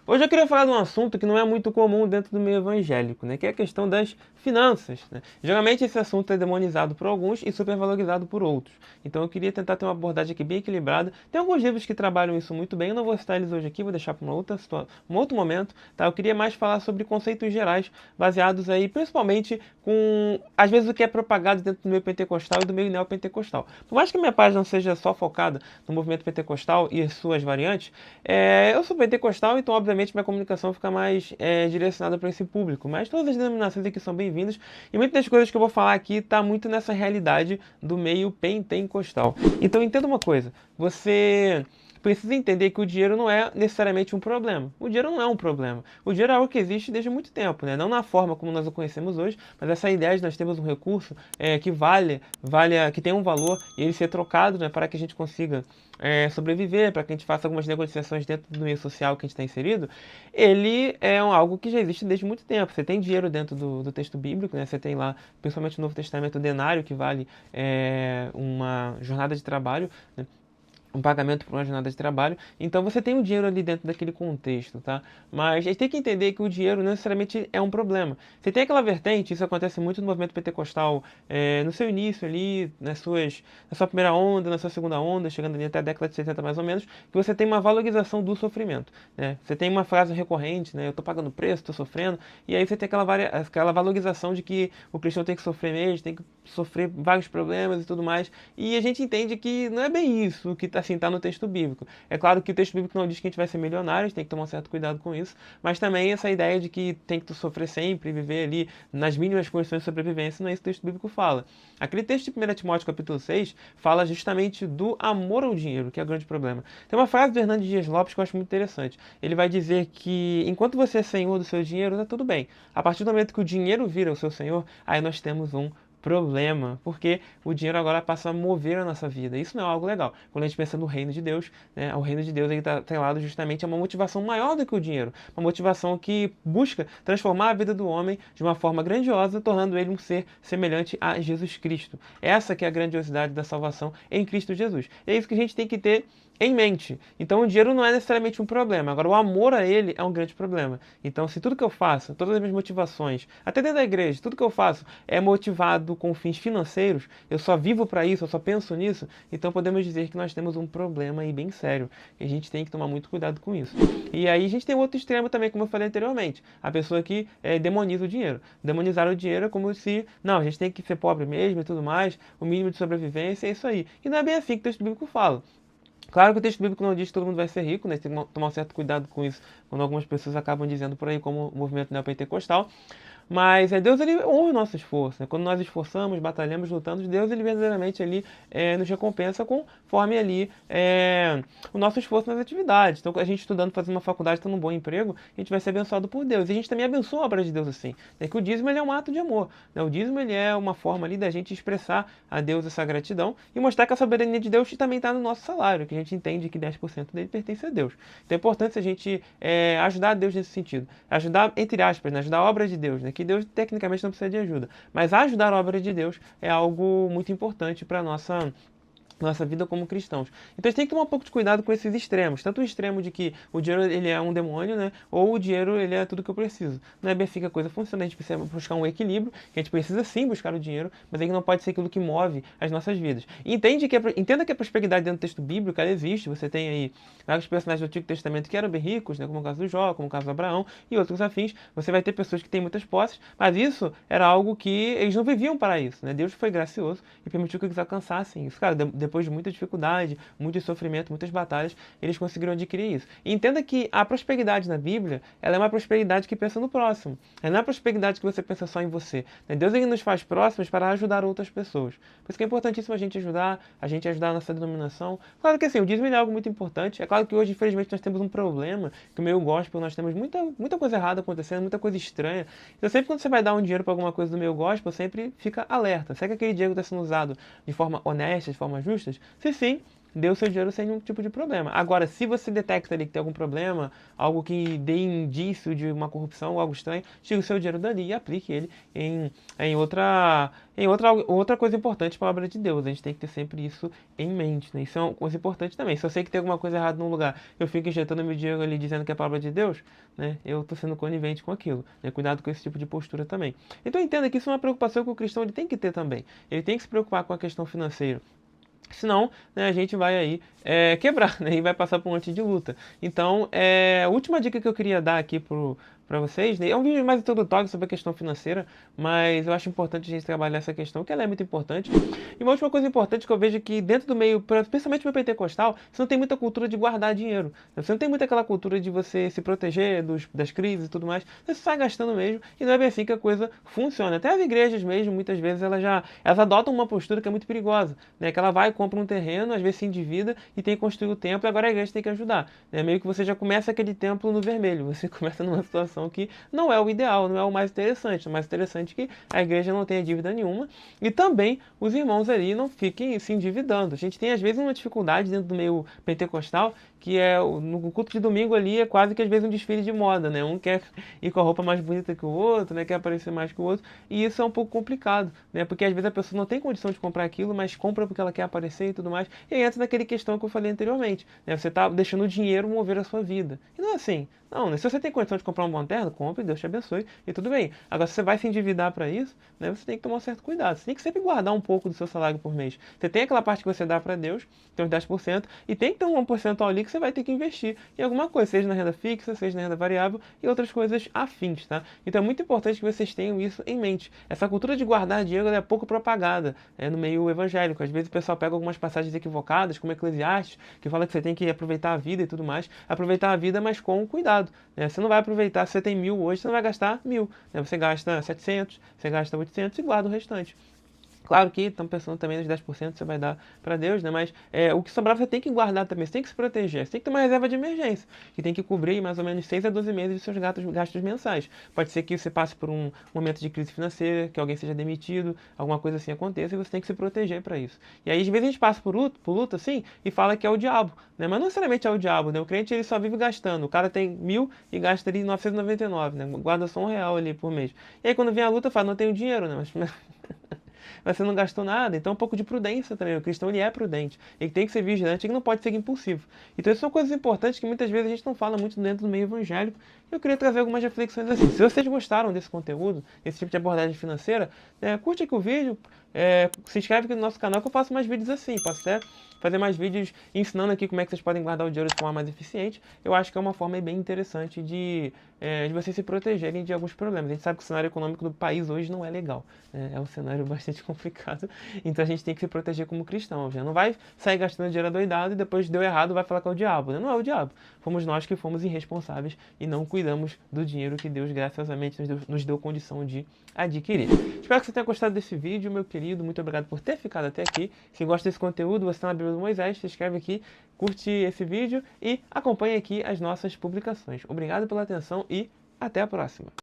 Hoje eu queria falar de um assunto que não é muito comum dentro do meio evangélico, né? Que é a questão das finanças, né? Geralmente esse assunto é demonizado por alguns e supervalorizado por outros. Então eu queria tentar ter uma abordagem aqui bem equilibrada. Tem alguns livros que trabalham isso muito bem, eu não vou citar eles hoje aqui, vou deixar para um outro momento, tá? Eu queria mais falar sobre conceitos gerais, baseados aí principalmente com, às vezes, o que é propagado dentro do meio pentecostal e do meio neopentecostal. Por mais que a minha página não seja só focada no movimento pentecostal e as suas variantes, eu sou pentecostal, então obviamente minha comunicação fica mais direcionada para esse público. Mas todas as denominações aqui são bem-vindas e muitas das coisas que eu vou falar aqui está muito nessa realidade do meio pentecostal. Então entenda uma coisa, você precisa entender que o dinheiro não é necessariamente um problema. O dinheiro não é um problema. O dinheiro é algo que existe desde muito tempo, né? Não na forma como nós o conhecemos hoje, mas essa ideia de nós termos um recurso que que tem um valor e ele ser trocado, né, para que a gente consiga sobreviver, para que a gente faça algumas negociações dentro do meio social que a gente está inserido, ele é algo que já existe desde muito tempo. Você tem dinheiro dentro do texto bíblico, né? Você tem lá, principalmente no Novo Testamento, o denário, que vale uma jornada de trabalho, né? Um pagamento por uma jornada de trabalho. Então você tem o dinheiro ali dentro daquele contexto, tá? Mas a gente tem que entender que o dinheiro não necessariamente é um problema. Você tem aquela vertente, isso acontece muito no movimento pentecostal, no seu início ali, na sua primeira onda, na sua segunda onda, chegando ali até a década de 60 mais ou menos, que você tem uma valorização do sofrimento, né? Você tem uma frase recorrente, né? Eu tô pagando preço, tô sofrendo, e aí você tem aquela valorização de que o cristão tem que sofrer mesmo, tem que sofrer vários problemas e tudo mais, e a gente entende que não é bem isso que assim tá no texto bíblico. É claro que o texto bíblico não diz que a gente vai ser milionário, a gente tem que tomar um certo cuidado com isso, mas também essa ideia de que tem que sofrer sempre, viver ali nas mínimas condições de sobrevivência, não é isso que o texto bíblico fala. Aquele texto de 1 Timóteo capítulo 6 fala justamente do amor ao dinheiro, que é o grande problema. Tem uma frase do Hernandes Dias Lopes que eu acho muito interessante. Ele vai dizer que enquanto você é senhor do seu dinheiro, tá tudo bem. A partir do momento que o dinheiro vira o seu senhor, aí nós temos um problema, porque o dinheiro agora passa a mover a nossa vida. Isso não é algo legal. Quando a gente pensa no reino de Deus, né, o reino de Deus está atrelado justamente a uma motivação maior do que o dinheiro, uma motivação que busca transformar a vida do homem de uma forma grandiosa, tornando ele um ser semelhante a Jesus Cristo. Essa que é a grandiosidade da salvação em Cristo Jesus. E é isso que a gente tem que ter em mente. Então o dinheiro não é necessariamente um problema. Agora o amor a ele é um grande problema. Então se tudo que eu faço, todas as minhas motivações, até dentro da igreja, tudo que eu faço é motivado com fins financeiros, eu só vivo para isso, eu só penso nisso, então podemos dizer que nós temos um problema aí bem sério. E a gente tem que tomar muito cuidado com isso. E aí a gente tem outro extremo também, como eu falei anteriormente. A pessoa que demoniza o dinheiro. Demonizar o dinheiro é como se, não, a gente tem que ser pobre mesmo e tudo mais, o mínimo de sobrevivência é isso aí. E não é bem assim que o texto bíblico fala. Claro que o texto bíblico não diz que todo mundo vai ser rico, né? Tem que tomar um certo cuidado com isso, quando algumas pessoas acabam dizendo por aí, como o movimento neopentecostal. Mas Deus ele honra o nosso esforço, né? Quando nós esforçamos, batalhamos, lutamos, Deus ele verdadeiramente ali nos recompensa conforme ali o nosso esforço nas atividades. Então, a gente estudando, fazendo uma faculdade, tendo um bom emprego, a gente vai ser abençoado por Deus. E a gente também abençoa a obra de Deus assim. É que o dízimo ele é um ato de amor, né? O dízimo ele é uma forma ali da gente expressar a Deus essa gratidão e mostrar que a soberania de Deus também está no nosso salário, que a gente entende que 10% dele pertence a Deus. Então é importante a gente ajudar a Deus nesse sentido. Ajudar, entre aspas, né? Ajudar a obra de Deus, né? Que Deus tecnicamente não precisa de ajuda. Mas ajudar a obra de Deus é algo muito importante para a nossa vida como cristãos. Então a gente tem que tomar um pouco de cuidado com esses extremos. Tanto o extremo de que o dinheiro ele é um demônio, né? Ou o dinheiro ele é tudo que eu preciso. Não é bem assim que a coisa funciona. A gente precisa buscar um equilíbrio, que a gente precisa sim buscar o dinheiro, mas ele não pode ser aquilo que move as nossas vidas. E entenda que a prosperidade dentro do texto bíblico ela existe. Você tem aí vários personagens do Antigo Testamento que eram bem ricos, né? Como o caso do Jó, como o caso do Abraão e outros afins. Você vai ter pessoas que têm muitas posses, mas isso era algo que eles não viviam para isso, né? Deus foi gracioso e permitiu que eles alcançassem isso. Cara, depois de muita dificuldade, muito sofrimento, muitas batalhas, eles conseguiram adquirir isso. E entenda que a prosperidade na Bíblia, ela é uma prosperidade que pensa no próximo. Ela não é uma prosperidade que você pensa só em você. Deus ele nos faz próximos para ajudar outras pessoas. Por isso que é importantíssimo a gente ajudar a nossa denominação. Claro que assim, o dízimo é algo muito importante. É claro que hoje, infelizmente, nós temos um problema, que o meio gospel, nós temos muita coisa errada acontecendo, muita coisa estranha. Então sempre quando você vai dar um dinheiro para alguma coisa do meio gospel, sempre fica alerta. Será que aquele dinheiro está sendo usado de forma honesta, de forma justa? Se sim, dê o seu dinheiro sem nenhum tipo de problema. Agora, se você detecta ali que tem algum problema, algo que dê indício de uma corrupção ou algo estranho, tire o seu dinheiro dali e aplique ele em outra coisa importante para a obra de Deus. A gente tem que ter sempre isso em mente, né? Isso é uma coisa importante também. Se eu sei que tem alguma coisa errada num lugar, eu fico injetando meu dinheiro ali dizendo que é a palavra de Deus, né? Eu estou sendo conivente com aquilo, né? Cuidado com esse tipo de postura também. Então entenda que isso é uma preocupação que o cristão ele tem que ter também. Ele tem que se preocupar com a questão financeira. Senão, né, a gente vai aí quebrar, né, e vai passar por um monte de luta. Então, a última dica que eu queria dar aqui para vocês, né, é um vídeo mais introdutório sobre a questão financeira, mas eu acho importante a gente trabalhar essa questão, que ela é muito importante. E uma última coisa importante que eu vejo que dentro do meio, principalmente no pentecostal, você não tem muita cultura de guardar dinheiro. Você não tem muito aquela cultura de você se proteger das crises e tudo mais. Você sai gastando mesmo, e não é bem assim que a coisa funciona. Até as igrejas mesmo, muitas vezes, elas adotam uma postura que é muito perigosa, né, que ela vai compra um terreno, às vezes se endivida e tem que construir o templo, e agora a igreja tem que ajudar. É meio que você já começa aquele templo no vermelho, você começa numa situação que não é o ideal, não é o mais interessante. O mais interessante é que a igreja não tenha dívida nenhuma e também os irmãos ali não fiquem se endividando. A gente tem às vezes uma dificuldade dentro do meio pentecostal, que é no culto de domingo ali é quase que às vezes um desfile de moda, né? Um quer ir com a roupa mais bonita que o outro, né? Quer aparecer mais que o outro, e isso é um pouco complicado, né? Porque às vezes a pessoa não tem condição de comprar aquilo, mas compra porque ela quer aparecer e tudo mais, e aí entra naquele questão que eu falei anteriormente, né? Você está deixando o dinheiro mover a sua vida, e não é assim. Não, né? Se você tem condição de comprar um bom terno, compre, Deus te abençoe, e tudo bem. Agora, se você vai se endividar para isso, né, você tem que tomar um certo cuidado. Você tem que sempre guardar um pouco do seu salário por mês. Você tem aquela parte que você dá para Deus, tem uns 10%, e tem que ter um 1% ali que você vai ter que investir em alguma coisa, seja na renda fixa, seja na renda variável e outras coisas afins, tá? Então é muito importante que vocês tenham isso em mente. Essa cultura de guardar dinheiro é pouco propagada no meio evangélico. Às vezes o pessoal pega algumas passagens equivocadas, como Eclesiastes, que fala que você tem que aproveitar a vida e tudo mais. Aproveitar a vida, mas com cuidado. Você não vai aproveitar, se você tem 1.000 hoje, você não vai gastar 1.000. Você gasta 700, você gasta 800 e guarda o restante. Claro que estamos pensando também nos 10% que você vai dar para Deus, né? Mas o que sobrar você tem que guardar também, você tem que se proteger, você tem que ter uma reserva de emergência, que tem que cobrir mais ou menos 6 a 12 meses de seus gastos mensais. Pode ser que você passe por um momento de crise financeira, que alguém seja demitido, alguma coisa assim aconteça, e você tem que se proteger para isso. E aí, às vezes, a gente passa por luta assim, e fala que é o diabo, né? Mas não necessariamente é o diabo, né? O crente ele só vive gastando. O cara tem 1.000 e gasta ali 999, né? Guarda só R$ 1 ali por mês. E aí, quando vem a luta, fala, não tenho dinheiro, né? Mas você não gastou nada, então um pouco de prudência também. O cristão ele é prudente, ele tem que ser vigilante, ele não pode ser impulsivo. Então essas são coisas importantes que muitas vezes a gente não fala muito dentro do meio evangélico. Eu queria trazer algumas reflexões assim. Se vocês gostaram desse conteúdo, desse tipo de abordagem financeira, curte aqui o vídeo, se inscreve aqui no nosso canal que eu faço mais vídeos assim, posso até fazer mais vídeos ensinando aqui como é que vocês podem guardar o dinheiro de forma mais eficiente. Eu acho que é uma forma bem interessante de vocês se protegerem de alguns problemas. A gente sabe que o cenário econômico do país hoje não é legal, né? É um cenário bastante complicado, então a gente tem que se proteger como cristão. Já não vai sair gastando dinheiro adoidado e depois deu errado vai falar que é o diabo, né? Não é o diabo. Fomos nós que fomos irresponsáveis e não cuidamos do dinheiro que Deus graciosamente nos deu condição de adquirir. Espero que você tenha gostado desse vídeo, meu querido. Muito obrigado por ter ficado até aqui. Se gosta desse conteúdo, você está na Bíblia do Moisés, se inscreve aqui, curte esse vídeo e acompanhe aqui as nossas publicações. Obrigado pela atenção e até a próxima.